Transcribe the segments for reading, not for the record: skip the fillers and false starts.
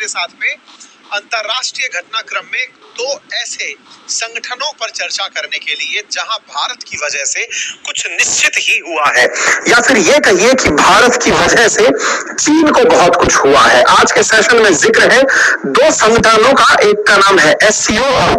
मेरे साथ में अंतरराष्ट्रीय घटनाक्रम में दो ऐसे संगठनों पर चर्चा करने के लिए जहां भारत की वजह से कुछ निश्चित ही हुआ है, या फिर ये कहिए कि भारत की वजह से चीन को बहुत कुछ हुआ है। आज के सेशन में जिक्र है दो संगठनों का, एक का नाम है एससीओ और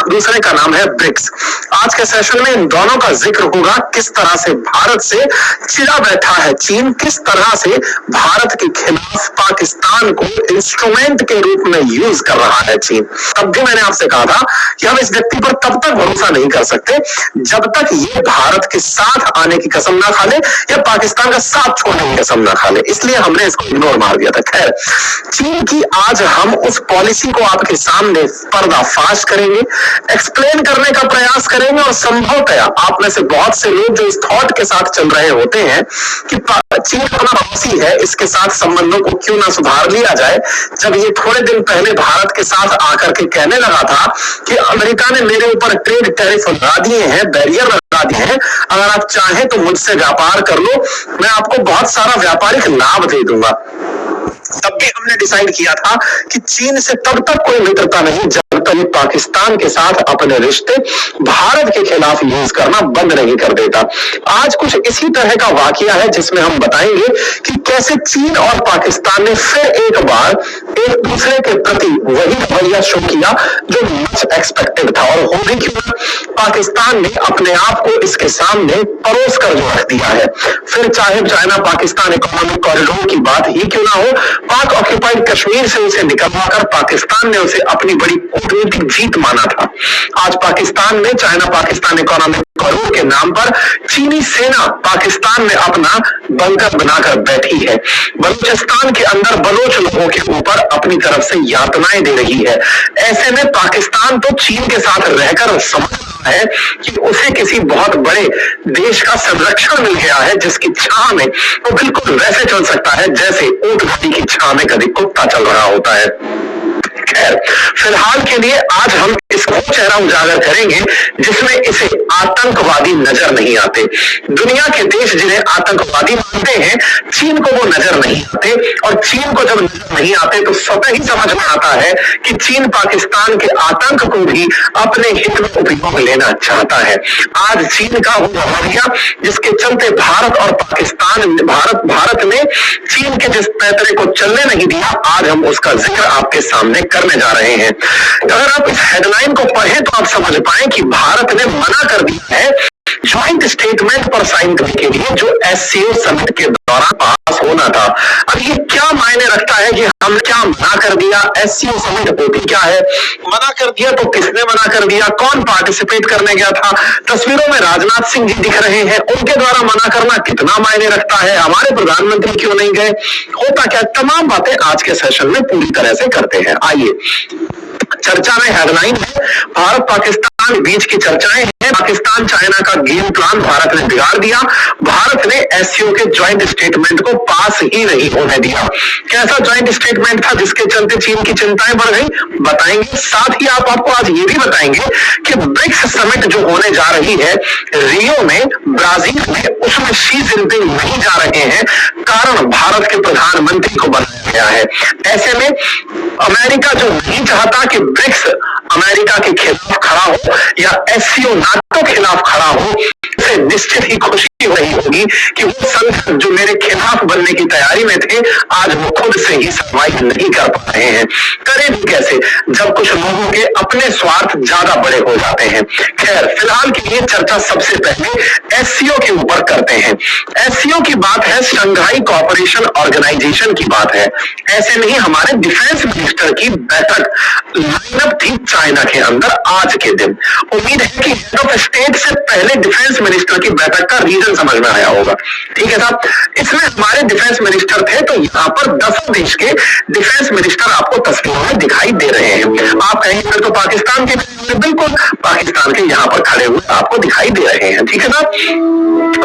दूसरे का नाम है ब्रिक्स। आज के सेशन में इन दोनों का जिक्र होगा, किस तरह से भारत से चिढ़ा बैठा है चीन, किस तरह से भारत के खिलाफ पाकिस्तान को इंस्ट्रूमेंट के रूप में यूज कर रहा है चीन। तब भी मैंने आपसे कहा था कि हम इस व्यक्ति पर तब तक भरोसा नहीं कर सकते जब तक ये भारत के साथ आने की कसम ना खा ले या पाकिस्तान का साथ छोड़ने की कसम ना खा ले, इसलिए हमने इसको इग्नोर मार दिया था। खैर, चीन की आज हम उस पॉलिसी को आपके सामने पर्दाफाश करेंगे, एक्सप्लेन करने का प्रयास करेंगे और संभवतया आप में से बहुत से लोग जो इस थॉट के साथ चल रहे होते हैं कि चीन अपना पड़ोसी है, इसके साथ संबंधों को क्यों ना सुधार लिया जाए, जब ये थोड़े दिन पहले भारत के साथ आकर के कहने लगा था कि अमेरिका ने मेरे ऊपर ट्रेड टैरिफ लगा दिए हैं, बैरियर लगा दिए हैं, अगर आप चाहें तो मुझसे व्यापार कर लो, मैं आपको बहुत सारा व्यापारिक लाभ दे दूंगा। तब भी हमने डिसाइड किया था कि चीन से तब तक कोई मित्रता नहीं जब तक पाकिस्तान के साथ अपने रिश्ते भारत के खिलाफ यूज करना बंद नहीं कर देता। आज कुछ इसी तरह का वाकया है जिसमें हम बताएंगे कि कैसे चीन और पाकिस्तान ने फिर एक बार एक दूसरे के प्रति वही रवैया शो किया जो मच एक्सपेक्टेड था, और हो भी क्यों, पाकिस्तान ने अपने आप को इसके सामने परोस कर जो रख दिया है। फिर चाहे चाइना पाकिस्तान इकोनॉमिक कॉरिडोर की बात ही क्यों ना हो, पाक ऑक्यूपाइड कश्मीर से उसे निकलवा कर पाकिस्तान ने उसे अपनी बड़ी कूटनीतिक जीत माना था। आज पाकिस्तान में चाइना पाकिस्तान इकोनॉमिक कॉरिडोर के नाम पर चीनी सेना पाकिस्तान में अपना बंकर बनाकर बैठी है, बलूचिस्तान के अंदर बलोच लोगों के ऊपर अपनी तरफ से यातनाएं दे रही है। ऐसे में पाकिस्तान तो चीन के साथ रहकर समझ रहा है कि उसे किसी बहुत बड़े देश का संरक्षण मिल गया है जिसकी छां में वो बिल्कुल वैसे चल सकता है जैसे ऊंट घाटी की छां में कभी कुत्ता चल रहा होता है। खैर, फिलहाल के लिए आज हम इसको चेहरा उजागर करेंगे जिसमें इसे आतंकवादी नजर नहीं आते। दुनिया के देश जिन्हें आतंकवादी मानते हैं, चीन को वो नजर नहीं आते, और चीन को जब नजर नहीं आते तो स्वतः ही समझ में आता है कि चीन पाकिस्तान के आतंक को भी अपने हित में उपयोग लेना चाहता है। आज चीन का वो रवैया जिसके चलते भारत और पाकिस्तान भारत ने चीन के जिस पैतरे को चलने नहीं दिया, आज हम उसका जिक्र आपके सामने करने जा रहे हैं। अगर आप इस हेडलाइन को पढ़ें तो आप समझ पाए कि भारत ने मना कर दिया है ज्वाइंट स्टेटमेंट पर साइन करने के लिए जो एससीओ समिट के दौरान पास होना था। अब ये क्या मायने रखता है कि हमने क्या मना कर दिया? एससीओ समिट होती क्या है? मना कर दिया तो किसने मना कर दिया? कौन पार्टिसिपेट करने गया था? तस्वीरों में राजनाथ सिंह जी दिख रहे हैं, उनके द्वारा मना करना कितना मायने रखता है? हमारे प्रधानमंत्री क्यों नहीं गए? होता क्या? तमाम बातें आज के सेशन में पूरी तरह से करते हैं। आइए, चर्चा में हेडलाइन है भारत पाकिस्तान बीच की चर्चाएं हैं, पाकिस्तान चाइना का गेम प्लान भारत ने बिगाड़ दिया, भारत ने एससीओ के ज्वाइंट स्टेटमेंट को पास ही नहीं होने दिया। कैसा ज्वाइंट स्टेटमेंट था जिसके चलते चीन की चिंताएं बढ़ गई, बताएंगे। साथ ही आपको आज ये भी बताएंगे कि ब्रिक्स समिट जो होने जा रही है रियो में, ब्राजील में, उसमें शी जिनपिंग नहीं जा रहे हैं, कारण भारत के प्रधानमंत्री को बनाया गया है। ऐसे में अमेरिका जो नहीं चाहता कि ब्रिक्स अमेरिका के खिलाफ खड़ा हो या एससीओ नाटो के खिलाफ खड़ा हो, उसे निश्चित ही खुशी हो रही होगी कि वो संघ जो मेरे खिलाफ बनने की तैयारी में थे, आज वो खुद से ही सर्वाइव नहीं कर पा रहे हैं। करें भी कैसे जब कुछ लोगों के अपने स्वार्थ ज्यादा बड़े हो जाते हैं। खैर, फिलहाल के लिए चर्चा सबसे पहले एससीओ के ऊपर करते हैं। एससीओ की बात है, शंघाई कोऑपरेशन ऑर्गेनाइजेशन की बात है। ऐसे में ही हमारे डिफेंस मिनिस्टर की बैठक लाइनअप थी चाइना के अंदर आज के दिन। उम्मीद है कि हेड ऑफ स्टेट से पहले डिफेंस मिनिस्टर की बैठक का रीजन समझ में आया होगा। ठीक है साहब, इसमें हमारे डिफेंस मिनिस्टर थे, तो यहाँ पर 10 देश के डिफेंस मिनिस्टर आपको तस्वीरों में दिखाई दे रहे हैं। आप कहेंगे फिर तो पाकिस्तान के बिल्कुल पाकिस्तान के यहाँ पर खड़े हुए आपको दिखाई दे रहे हैं, ठीक है ना।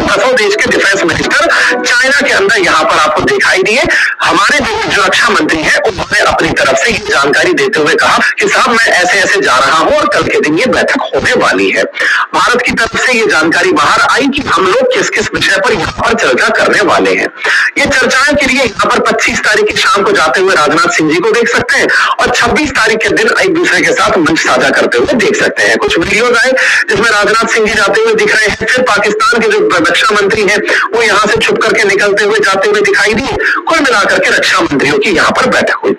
10 देश के डिफेंस मिनिस्टर चाइना के अंदर यहाँ पर आपको दिखाई दिए। हमारे जो रक्षा मंत्री हैं उन्होंने अपनी तरफ से ये जानकारी देते हुए कहा कि साहब मैं ऐसे ऐसे जा रहा हूँ और कल के दिन ये बैठक होने वाली है। भारत की तरफ से ये जानकारी बाहर आई कि हम लोग किस किस विषय पर यहाँ पर चर्चा करने वाले हैं। ये चर्चाएं के लिए यहाँ पर 25 तारीख की शाम को जाते हुए राजनाथ सिंह जी को देख सकते हैं और 26 तारीख के दिन एक दूसरे के साथ मंच साझा करते हुए देख सकते हैं। कुछ वीडियोज आए जिसमें राजनाथ सिंह जी जाते हुए दिख रहे हैं, फिर पाकिस्तान के जो रक्षा मंत्री हैं वो यहाँ से छुप करके निकलते हुए जाते हुए दिखाई दिए। कुल मिलाकर के रक्षा मंत्रियों की यहाँ पर बैठक हुई।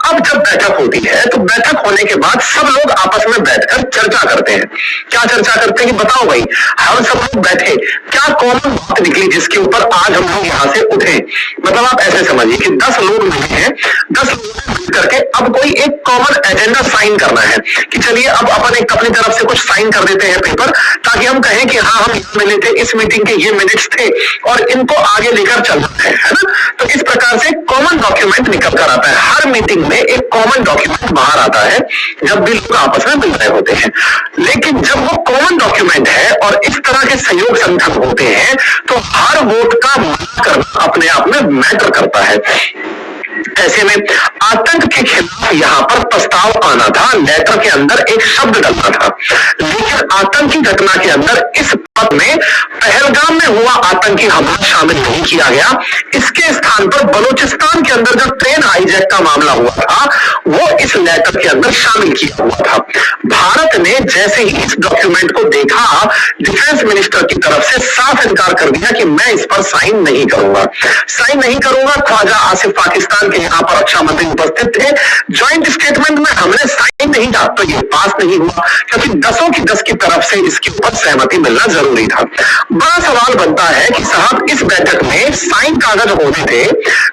अब जब बैठक होती है तो बैठक होने के बाद सब लोग आपस में बैठकर चर्चा करते हैं। क्या चर्चा करते हैं बताओ भाई, हम सब लोग बैठे, क्या कॉमन बात निकली जिसके ऊपर आज हम लोग यहाँ से उठे। मतलब आप ऐसे समझिए कि 10 लोग मिले हैं, 10 लोग करके अब कोई एक कॉमन एजेंडा साइन करना है कि चलिए अब अपन एक अपनी तरफ से कुछ साइन कर देते हैं पेपर, ताकि हम कहें कि हाँ हम मिले थे, इस मीटिंग के ये मिनट्स थे और इनको आगे लेकर चलना है ना। तो इस प्रकार से कॉमन डॉक्यूमेंट निकल कर आता है। हर मीटिंग में एक कॉमन डॉक्यूमेंट बाहर आता है जब भी लोग आपस में मिल रहे होते हैं। लेकिन जब वो कॉमन डॉक्यूमेंट है और इस तरह के सहयोग संगठन होते हैं तो हर वोट का मना करना अपने आप में मैटर करता है। ऐसे में आतंक के खिलाफ यहाँ पर प्रस्ताव आना था, लेटर के अंदर एक शब्द डलना था, लेकिन आतंकी घटना के अंदर इस पद में पहलगाम में हुआ आतंकी हमला शामिल नहीं किया गया। इसके स्थान पर बलूचिस्तान के अंदर जो ट्रेन हाईजैक का मामला हुआ था वो इस लेटर के अंदर शामिल किया हुआ था। भारत ने जैसे ही इस डॉक्यूमेंट को देखा, डिफेंस मिनिस्टर की तरफ से साफ इनकार कर दिया कि मैं इस पर साइन नहीं करूंगा, साइन नहीं करूंगा। ख्वाजा आसिफ पाकिस्तान के यहाँ पर रक्षा मंत्री उपस्थित थे। ज्वाइंट स्टेटमेंट में हमने साइन नहीं किया तो ये पास नहीं हुआ, क्योंकि 10 की 10 की तरफ से इसके ऊपर सहमति मिलना जरूरी था। बड़ा सवाल बनता है कि साहब इस बैठक में साइन कागज होने थे,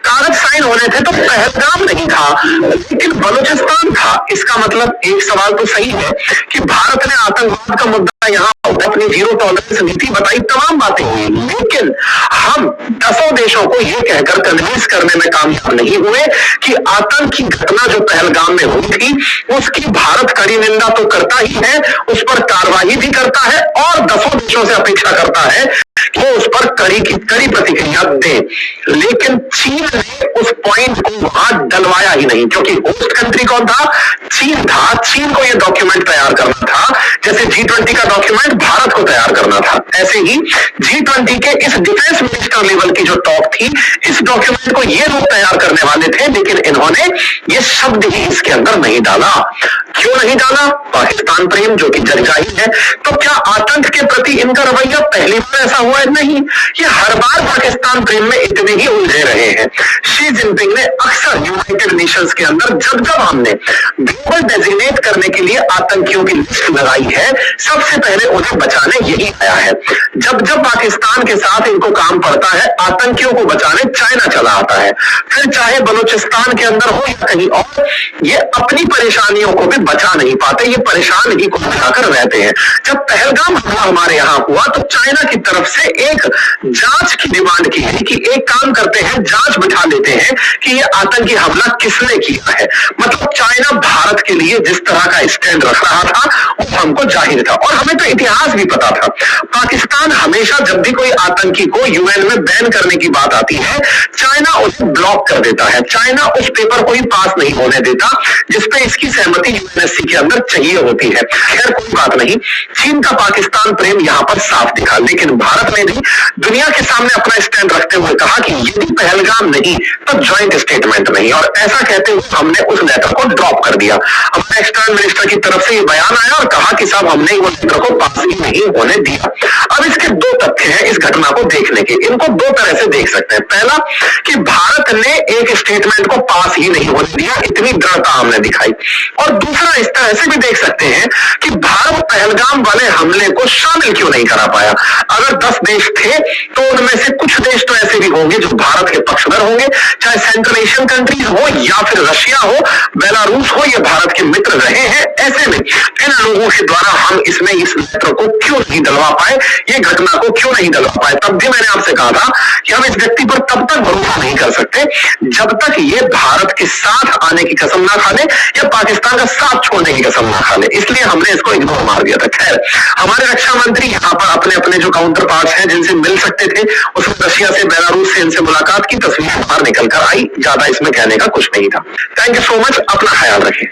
कागज साइन होने थे तो पहलगाम नहीं था लेकिन बलूचिस्तान था। इसका मतलब एक सवाल तो सही है कि भारत ने आतंकवाद का मुद्दा यहाँ अपनी जीरो टॉलरेंस नीति बताई, तमाम बातें हुई, लेकिन हम 10 देशों को यह कहकर कन्विंस करने में कामयाब नहीं हुए कि आतंक की घटना जो पहलगाम में हुई थी उसकी भारत कड़ी निंदा तो करता ही है, उस पर कार्रवाई भी करता है और 10 देशों से अपेक्षा करता है कि वो उस पर कड़ी प्रतिक्रिया दे। लेकिन चीन ने उस पॉइंट को वहां डलवाया ही नहीं, क्योंकि होस्ट कंट्री कौन था? चीन था। चीन को यह डॉक्यूमेंट तैयार करना था, जैसे G20 का डॉक्यूमेंट भारत को तैयार करना था, ऐसे ही G20 के इस डिफेंस मिनिस्टर लेवल की जो टॉक थी, इस डॉक्यूमेंट को ये लोग तैयार करने वाले थे, लेकिन इन्होंने ये शब्द ही इसके अंदर नहीं डाला। क्यों नहीं डाला? पाकिस्तान प्रेम जो कि जग जाहिर है। तो क्या आतंक के प्रति इनका रवैया पहली बार ऐसा हुआ है? नहीं, ये हर बार पाकिस्तान प्रेम में इतने ही उलझे रहे हैं। शी जिनपिंग ने अक्सर यूनाइटेड नेशंस के अंदर जब जब हमने ग्लोबल डेजिग्नेट करने के लिए आतंकियों की लिस्ट लगाई है, सबसे पहले उन्हें बचाने यही आया है। जब जब पाकिस्तान के साथ इनको काम पड़ता है, आतंकियों को बचाने चाइना चला आता है। फिर चाहे बलूचिस्तान के अंदर हो या कहीं और, ये अपनी परेशानियों को भी बचा नहीं पाते, ये परेशान ही को बचाकर रहते हैं। जब पहलगाम हमला हमारे यहाँ हुआ तो चाइना की तरफ से एक जांच की डिमांड की गई कि एक काम करते हैं, जांच बिठा लेते हैं कि ये आतंकी हमला किसने किया है। मतलब चाइना भारत के लिए जिस तरह का स्टैंड रख रहा था वो हमको जाहिर था और हमें तो इतिहास भी पता था। पाकिस्तान हमेशा जब भी कोई आतंकी को यूएन में बैन करने की बात आती है, चाइना उसे ब्लॉक कर देता है। चाइना उस पेपर को ही पास नहीं होने देता जिसपे इसकी सहमति यूएनएससी के अंदर चाहिए होती है। खैर कोई बात नहीं, चीन का पाकिस्तान प्रेम यहाँ पर साफ दिखा, लेकिन भारत ने भी दुनिया के सामने अपना स्टैंड रखते हुए कहा कि यदि पहलगाम नहीं तो ज्वाइंट स्टेटमेंट नहीं, और ऐसा कहते हुए हमने उस लेटर को ड्रॉप कर दिया। हमारे एक्सटर्नल मिनिस्टर की तरफ से ये बयान आया और कहा कि साहब हमने वो लेटर को पास ही नहीं होने दिया। अब इसके 2 तथ्य हैं इस घटना को देखने के, इनको 2 तरह से देख सकते हैं। पहला कि भारत ने एक स्टेटमेंट को पास ही नहीं होने दिया, इतनी दृढ़ता हमने दिखाई, और दूसरा इस तरह से भी देख सकते हैं कि भारत पहलगाम वाले हमले को शामिल क्यों नहीं करा पाया। अगर 10 देश थे तो उनमें से कुछ देश तो ऐसे भी होंगे जो भारत के पक्षधर होंगे, चाहे सेंट्रल एशियन कंट्रीज हो या फिर रशिया हो, बेलारूस हो, ये भारत के मित्र रहे हैं। ऐसे में इन लोगों के द्वारा हम इसमें इस लेटर को क्यों नहीं डलवा पाए, ये घटना को क्यों नहीं डलवा पाए। तब भी मैंने आपसे कहा था कि हम इस व्यक्ति पर तब तक भरोसा नहीं कर सकते जब तक ये भारत के साथ आने की कसम ना खा ले या पाकिस्तान का साथ आप छोड़ने की कसम ना खा ले, इसलिए हमने इसको इग्नोर मार दिया था। खैर, हमारे रक्षा मंत्री यहाँ पर अपने अपने जो काउंटर पार्ट्स हैं जिनसे मिल सकते थे, उसमें रशिया से, बेलारूस से इनसे मुलाकात की तस्वीर बाहर निकल कर आई। ज्यादा इसमें कहने का कुछ नहीं था। थैंक यू सो मच, अपना ख्याल रखें।